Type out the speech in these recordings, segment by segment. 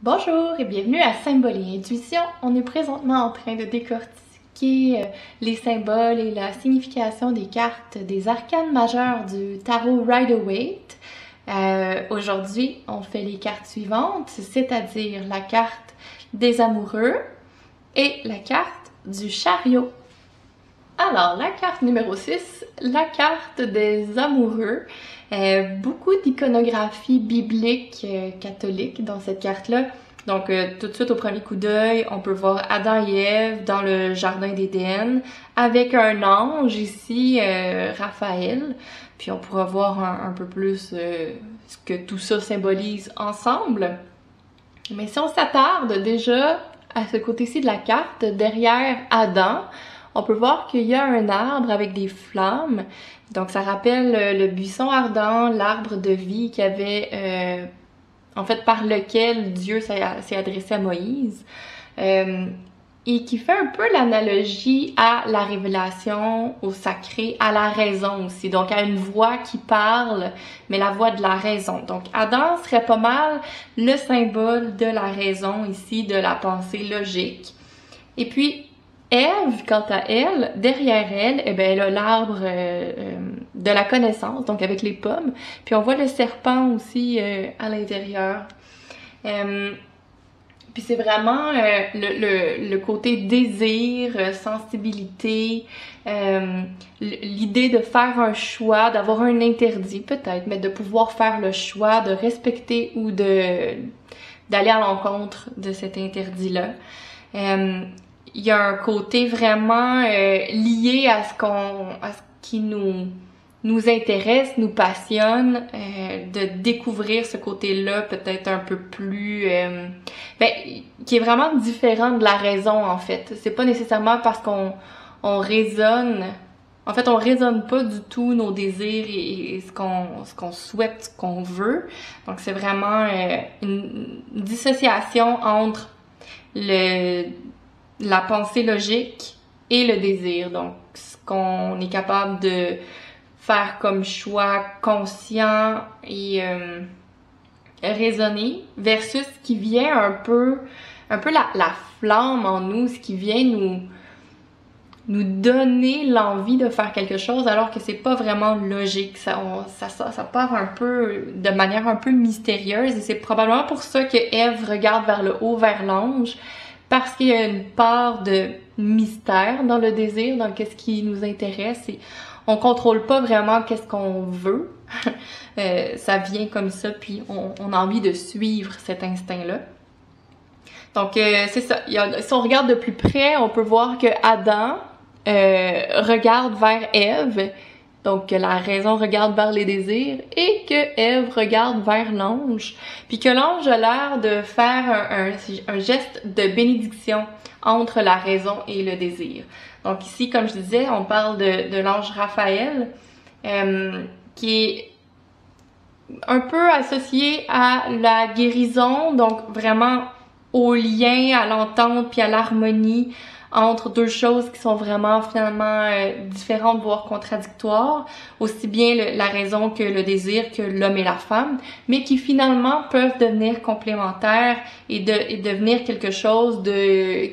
Bonjour et bienvenue à Symboles et Intuition. On est présentement en train de décortiquer les symboles et la signification des cartes des arcanes majeures du tarot Rider-Waite. Aujourd'hui, on fait les cartes suivantes, c'est-à-dire la carte des amoureux et la carte du chariot. Alors, la carte numéro 6, la carte des amoureux. Beaucoup d'iconographie biblique catholique dans cette carte-là. Donc, tout de suite au premier coup d'œil, on peut voir Adam et Ève dans le jardin d'Éden avec un ange ici, Raphaël. Puis on pourra voir un peu plus ce que tout ça symbolise ensemble. Mais si on s'attarde déjà à ce côté-ci de la carte, derrière Adam, on peut voir qu'il y a un arbre avec des flammes. Donc ça rappelle le buisson ardent, l'arbre de vie qui avait, en fait, par lequel Dieu s'est adressé à Moïse. Et qui fait un peu l'analogie à la révélation, au sacré, à la raison aussi. Donc à une voix qui parle, mais la voix de la raison. Donc Adam serait pas mal le symbole de la raison ici, de la pensée logique. Et puis Ève, quant à elle, derrière elle, eh bien, elle a l'arbre de la connaissance, donc avec les pommes. Puis on voit le serpent aussi à l'intérieur. Puis c'est vraiment le côté désir, sensibilité, l'idée de faire un choix, d'avoir un interdit peut-être, mais de pouvoir faire le choix de respecter ou d'aller à l'encontre de cet interdit-là. Il y a un côté vraiment lié à ce qui nous intéresse, nous passionne, de découvrir ce côté-là peut-être un peu plus qui est vraiment différent de la raison en fait. C'est pas nécessairement parce qu'on raisonne. En fait, on raisonne pas du tout nos désirs et ce qu'on souhaite, ce qu'on veut. Donc c'est vraiment une dissociation entre la pensée logique et le désir. Donc, ce qu'on est capable de faire comme choix conscient et raisonné versus ce qui vient un peu la flamme en nous, ce qui vient nous donner l'envie de faire quelque chose alors que c'est pas vraiment logique. Ça part un peu de manière un peu mystérieuse et c'est probablement pour ça que Ève regarde vers le haut, vers l'ange, parce qu'il y a une part de mystère dans le désir, dans qu'est-ce qui nous intéresse et on contrôle pas vraiment qu'est-ce qu'on veut. Ça vient comme ça, puis on a envie de suivre cet instinct-là. Donc c'est ça. Si on regarde de plus près, on peut voir que Adam regarde vers Ève, donc que la raison regarde vers les désirs et que Ève regarde vers l'ange, puis que l'ange a l'air de faire un geste de bénédiction entre la raison et le désir. Donc ici, comme je disais, on parle de l'ange Raphaël, qui est un peu associé à la guérison, donc vraiment au lien, à l'entente puis à l'harmonie entre deux choses qui sont vraiment finalement différentes, voire contradictoires, aussi bien la raison que le désir, que l'homme et la femme, mais qui finalement peuvent devenir complémentaires et devenir quelque chose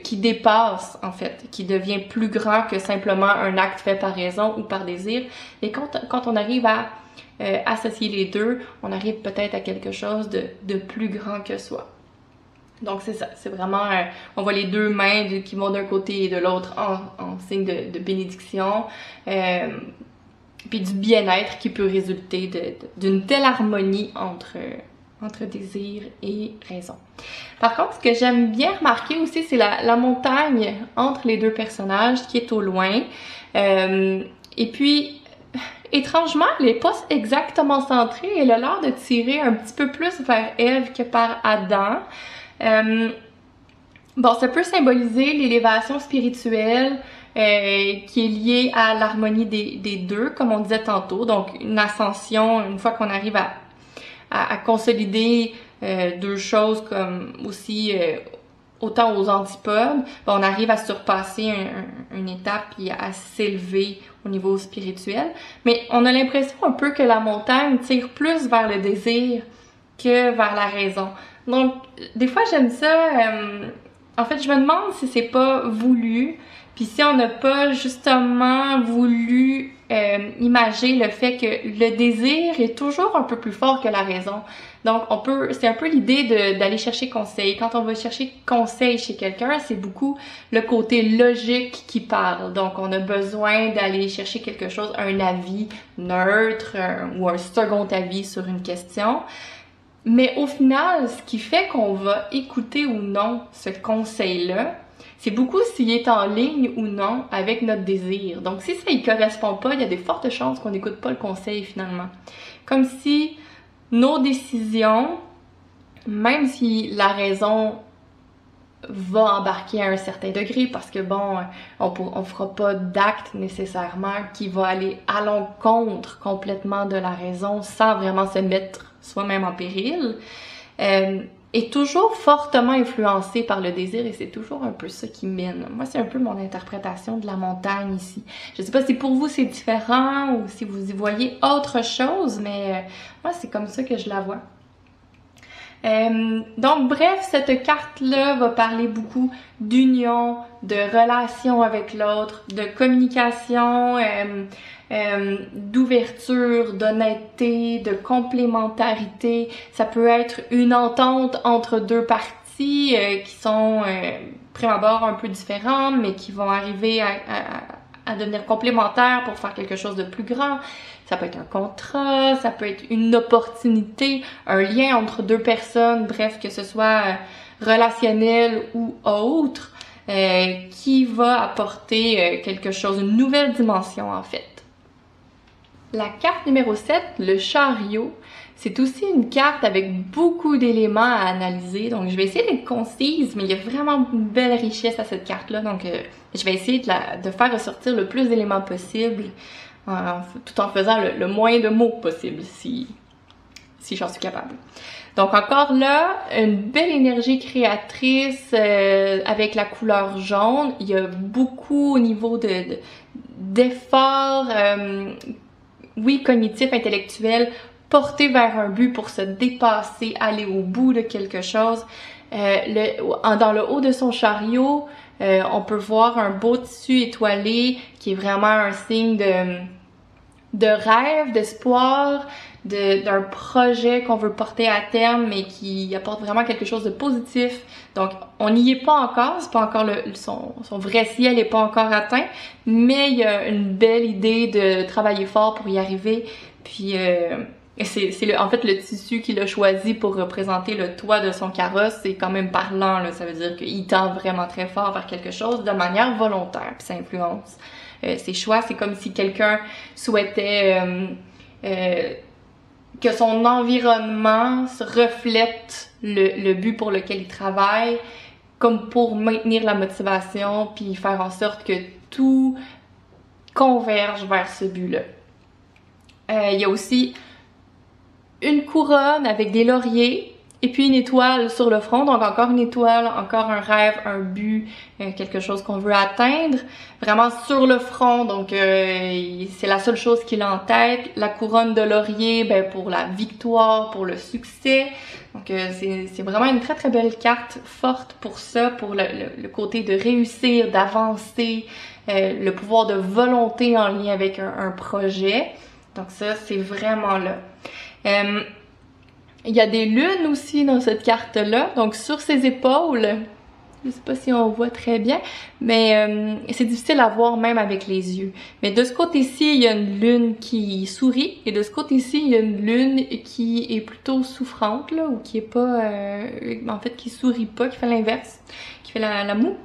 qui dépasse en fait, qui devient plus grand que simplement un acte fait par raison ou par désir. Et quand on arrive à associer les deux, on arrive peut-être à quelque chose de plus grand que soi. Donc c'est ça, c'est vraiment, on voit les deux mains qui vont d'un côté et de l'autre en signe de bénédiction, puis du bien-être qui peut résulter d'une telle harmonie entre désir et raison. Par contre, ce que j'aime bien remarquer aussi, c'est la montagne entre les deux personnages qui est au loin, et puis étrangement, elle n'est pas exactement centrée, elle a l'air de tirer un petit peu plus vers Ève que par Adam. Bon, ça peut symboliser l'élévation spirituelle qui est liée à l'harmonie des deux, comme on disait tantôt. Donc, une ascension, une fois qu'on arrive à consolider deux choses comme aussi autant aux antipodes, on arrive à surpasser une étape et à s'élever au niveau spirituel. Mais on a l'impression un peu que la montagne tire plus vers le désir que vers la raison. Donc, des fois, j'aime ça. En fait, je me demande si c'est pas voulu, puis si on n'a pas justement voulu imager le fait que le désir est toujours un peu plus fort que la raison. Donc, c'est un peu l'idée d'aller chercher conseil. Quand on va chercher conseil chez quelqu'un, c'est beaucoup le côté logique qui parle. Donc, on a besoin d'aller chercher quelque chose, un avis neutre ou un second avis sur une question. Mais au final, ce qui fait qu'on va écouter ou non ce conseil-là, c'est beaucoup s'il est en ligne ou non avec notre désir. Donc, si ça y correspond pas, il y a des fortes chances qu'on n'écoute pas le conseil finalement. Comme si nos décisions, même si la raison va embarquer à un certain degré, parce que bon, on fera pas d'acte nécessairement qui va aller à l'encontre complètement de la raison sans vraiment se mettre soi-même en péril, est toujours fortement influencé par le désir et c'est toujours un peu ça qui mène. Moi, c'est un peu mon interprétation de la montagne ici. Je sais pas si pour vous c'est différent ou si vous y voyez autre chose, mais moi, c'est comme ça que je la vois. Donc bref, cette carte-là va parler beaucoup d'union, de relation avec l'autre, de communication, d'ouverture, d'honnêteté, de complémentarité. Ça peut être une entente entre deux parties qui sont prime abord un peu différentes, mais qui vont arriver à devenir complémentaires pour faire quelque chose de plus grand. Ça peut être un contrat, ça peut être une opportunité, un lien entre deux personnes, bref, que ce soit relationnel ou autre, qui va apporter quelque chose, une nouvelle dimension en fait. La carte numéro 7, le chariot, c'est aussi une carte avec beaucoup d'éléments à analyser. Donc, je vais essayer d'être concise, mais il y a vraiment une belle richesse à cette carte-là. Donc, je vais essayer de faire ressortir le plus d'éléments possible, tout en faisant le moins de mots possible, si j'en suis capable. Donc, encore là, une belle énergie créatrice avec la couleur jaune. Il y a beaucoup au niveau d'efforts, oui, cognitif, intellectuel, porté vers un but pour se dépasser, aller au bout de quelque chose. Dans le haut de son chariot, on peut voir un beau tissu étoilé qui est vraiment un signe de rêve, d'espoir, d'un projet qu'on veut porter à terme mais qui apporte vraiment quelque chose de positif. Donc, on n'y est pas encore, c'est pas encore son vrai ciel n'est pas encore atteint, mais il y a une belle idée de travailler fort pour y arriver. Puis, c'est en fait le tissu qu'il a choisi pour représenter le toit de son carrosse, c'est quand même parlant, là. Ça veut dire qu'il tend vraiment très fort vers quelque chose de manière volontaire, puis ça influence ses choix. C'est comme si quelqu'un souhaitait que son environnement se reflète le but pour lequel il travaille, comme pour maintenir la motivation puis faire en sorte que tout converge vers ce but-là. Il y a aussi une couronne avec des lauriers et puis une étoile sur le front, donc encore une étoile, encore un rêve, un but, quelque chose qu'on veut atteindre, vraiment sur le front, donc c'est la seule chose qu'il a en tête. La couronne de laurier, ben pour la victoire, pour le succès, donc c'est vraiment une très très belle carte forte pour ça, pour le côté de réussir, d'avancer, le pouvoir de volonté en lien avec un projet, donc ça c'est vraiment là. Il y a des lunes aussi dans cette carte-là, donc sur ses épaules, je sais pas si on voit très bien, mais c'est difficile à voir même avec les yeux. Mais de ce côté-ci, il y a une lune qui sourit, et de ce côté-ci, il y a une lune qui est plutôt souffrante, là, ou qui est pas, en fait, qui sourit pas, qui fait l'inverse, qui fait la moue.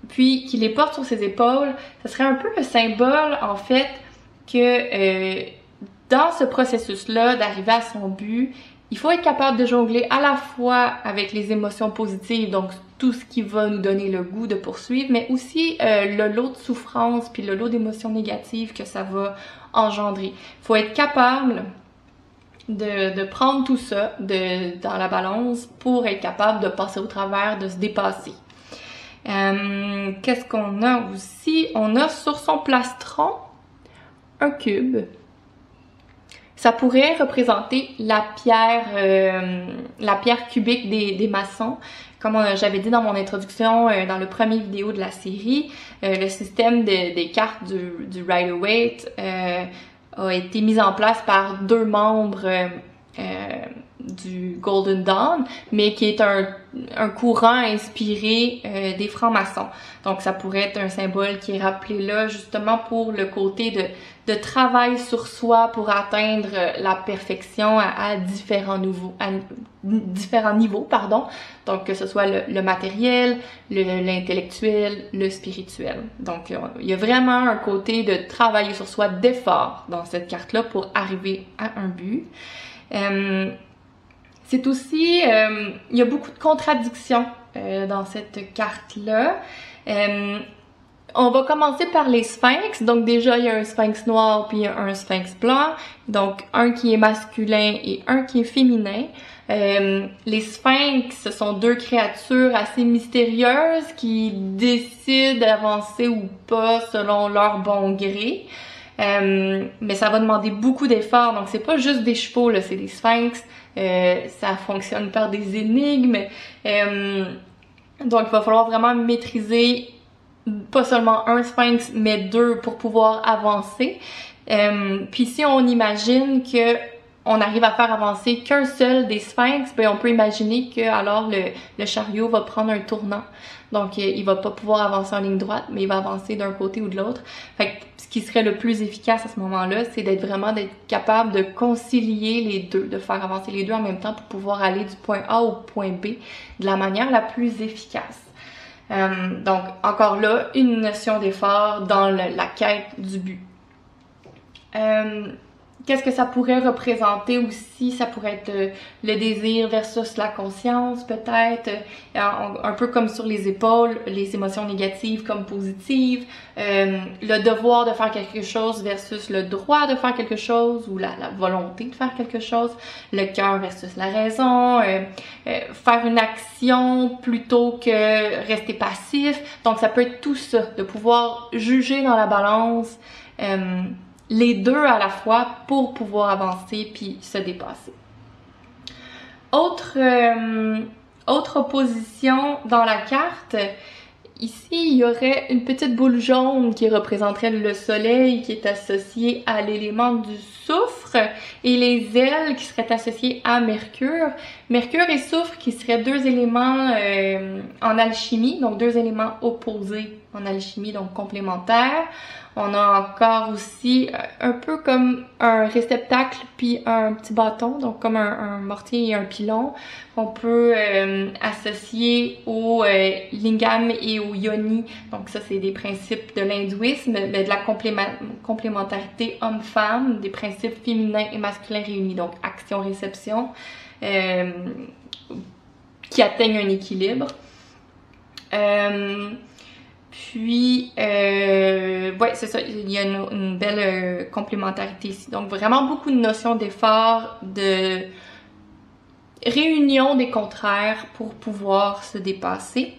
Puis qui les porte sur ses épaules, ça serait un peu le symbole, en fait, que dans ce processus-là, d'arriver à son but, il faut être capable de jongler à la fois avec les émotions positives, donc tout ce qui va nous donner le goût de poursuivre, mais aussi le lot de souffrance puis le lot d'émotions négatives que ça va engendrer. Il faut être capable de prendre tout ça dans la balance pour être capable de passer au travers, de se dépasser. Qu'est-ce qu'on a aussi? On a sur son plastron un cube. Ça pourrait représenter la pierre cubique des maçons. Comme j'avais dit dans mon introduction, dans le premier vidéo de la série, le système des cartes du Rider-Waite a été mis en place par 2 membres du Golden Dawn, mais qui est un courant inspiré des francs-maçons. Donc ça pourrait être un symbole qui est rappelé là justement pour le côté de travail sur soi pour atteindre la perfection à différents niveaux, pardon. Donc que ce soit le matériel, l'intellectuel, le spirituel. Donc il y a vraiment un côté de travailler sur soi, d'effort dans cette carte-là pour arriver à un but. C'est aussi, il y a beaucoup de contradictions dans cette carte-là. On va commencer par les sphinx. Donc déjà, il y a un sphinx noir puis un sphinx blanc. Donc un qui est masculin et un qui est féminin. Les sphinx, ce sont 2 créatures assez mystérieuses qui décident d'avancer ou pas selon leur bon gré. Mais ça va demander beaucoup d'efforts, donc c'est pas juste des chevaux, là, c'est des sphinx, ça fonctionne par des énigmes, donc il va falloir vraiment maîtriser pas seulement un sphinx, mais 2 pour pouvoir avancer. Puis si on imagine que on arrive à faire avancer qu'un seul des sphinx, ben on peut imaginer que alors le chariot va prendre un tournant. Donc il va pas pouvoir avancer en ligne droite, mais il va avancer d'un côté ou de l'autre. Fait que ce qui serait le plus efficace à ce moment-là, c'est d'être capable de concilier les deux, de faire avancer les deux en même temps pour pouvoir aller du point A au point B de la manière la plus efficace. Donc encore là, une notion d'effort dans la quête du but. Qu'est-ce que ça pourrait représenter aussi? Ça pourrait être le désir versus la conscience, peut-être, un peu comme sur les épaules, les émotions négatives comme positives, le devoir de faire quelque chose versus le droit de faire quelque chose ou la volonté de faire quelque chose, le cœur versus la raison, faire une action plutôt que rester passif. Donc ça peut être tout ça, de pouvoir juger dans la balance les deux à la fois pour pouvoir avancer puis se dépasser. Autre opposition dans la carte, ici il y aurait une petite boule jaune qui représenterait le soleil qui est associé à l'élément du soufre et les ailes qui seraient associées à Mercure. Mercure et soufre qui seraient 2 éléments en alchimie, donc 2 éléments opposés en alchimie, donc complémentaires. On a encore aussi un peu comme un réceptacle puis un petit bâton, donc comme un mortier et un pilon qu'on peut associer au lingam et au yoni. Donc ça, c'est des principes de l'hindouisme, mais de la complémentarité homme-femme, des principes féminins et masculins réunis, donc action-réception, qui atteignent un équilibre. Puis, ouais, c'est ça, il y a une belle complémentarité ici. Donc, vraiment beaucoup de notions d'effort, de réunion des contraires pour pouvoir se dépasser.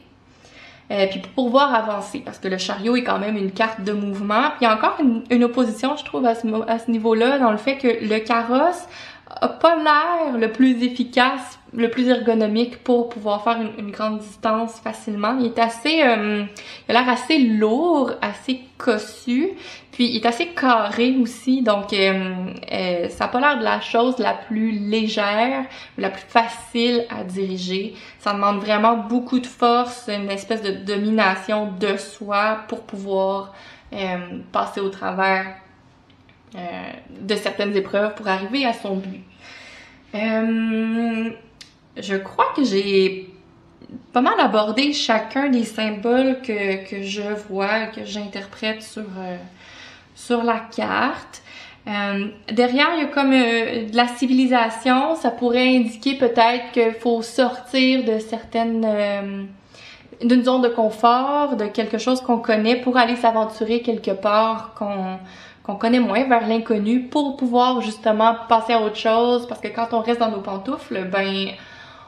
Puis pour pouvoir avancer, parce que le chariot est quand même une carte de mouvement. Puis il y a encore une opposition, je trouve, à ce niveau-là, dans le fait que le carrosse a pas l'air le plus efficace, le plus ergonomique pour pouvoir faire une grande distance facilement. Il est assez, il a l'air assez lourd, assez cossu, puis il est assez carré aussi, donc ça a pas l'air de la chose la plus légère, la plus facile à diriger. Ça demande vraiment beaucoup de force, une espèce de domination de soi pour pouvoir passer au travers de certaines épreuves pour arriver à son but. Je crois que j'ai pas mal abordé chacun des symboles que je vois, que j'interprète sur la carte. Derrière, il y a comme de la civilisation. Ça pourrait indiquer peut-être qu'il faut sortir de d'une zone de confort, de quelque chose qu'on connaît pour aller s'aventurer quelque part qu'on connaît moins, vers l'inconnu, pour pouvoir justement passer à autre chose, parce que quand on reste dans nos pantoufles, ben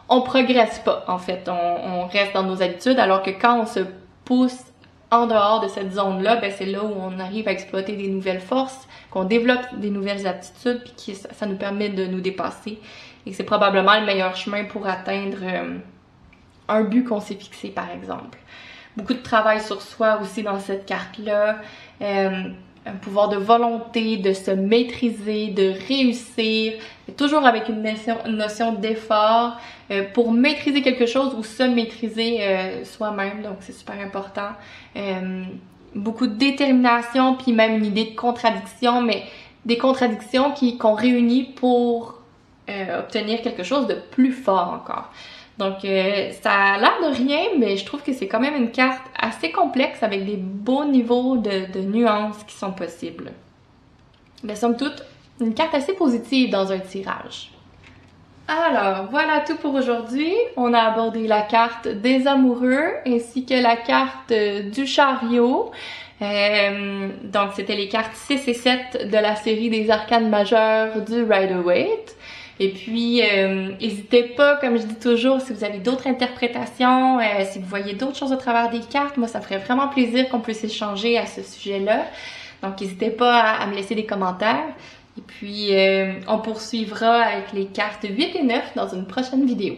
on progresse pas en fait, on reste dans nos habitudes, alors que quand on se pousse en dehors de cette zone-là, ben c'est là où on arrive à exploiter des nouvelles forces, qu'on développe des nouvelles aptitudes, puis que ça nous permet de nous dépasser. Et c'est probablement le meilleur chemin pour atteindre un but qu'on s'est fixé, par exemple. Beaucoup de travail sur soi aussi dans cette carte-là. Un pouvoir de volonté, de se maîtriser, de réussir, toujours avec une notion d'effort pour maîtriser quelque chose ou se maîtriser soi-même, donc c'est super important. Beaucoup de détermination, puis même une idée de contradiction, mais des contradictions qu'on réunit pour obtenir quelque chose de plus fort encore. Donc, ça a l'air de rien, mais je trouve que c'est quand même une carte assez complexe avec des beaux niveaux de nuances qui sont possibles. Mais somme toute, une carte assez positive dans un tirage. Alors, voilà tout pour aujourd'hui. On a abordé la carte des amoureux ainsi que la carte du chariot. Donc, c'était les cartes 6 et 7 de la série des arcanes majeures du Rider-Waite. Et puis, n'hésitez pas, comme je dis toujours, si vous avez d'autres interprétations, si vous voyez d'autres choses au travers des cartes, moi ça me ferait vraiment plaisir qu'on puisse échanger à ce sujet-là. Donc n'hésitez pas à me laisser des commentaires. Et puis, on poursuivra avec les cartes 8 et 9 dans une prochaine vidéo.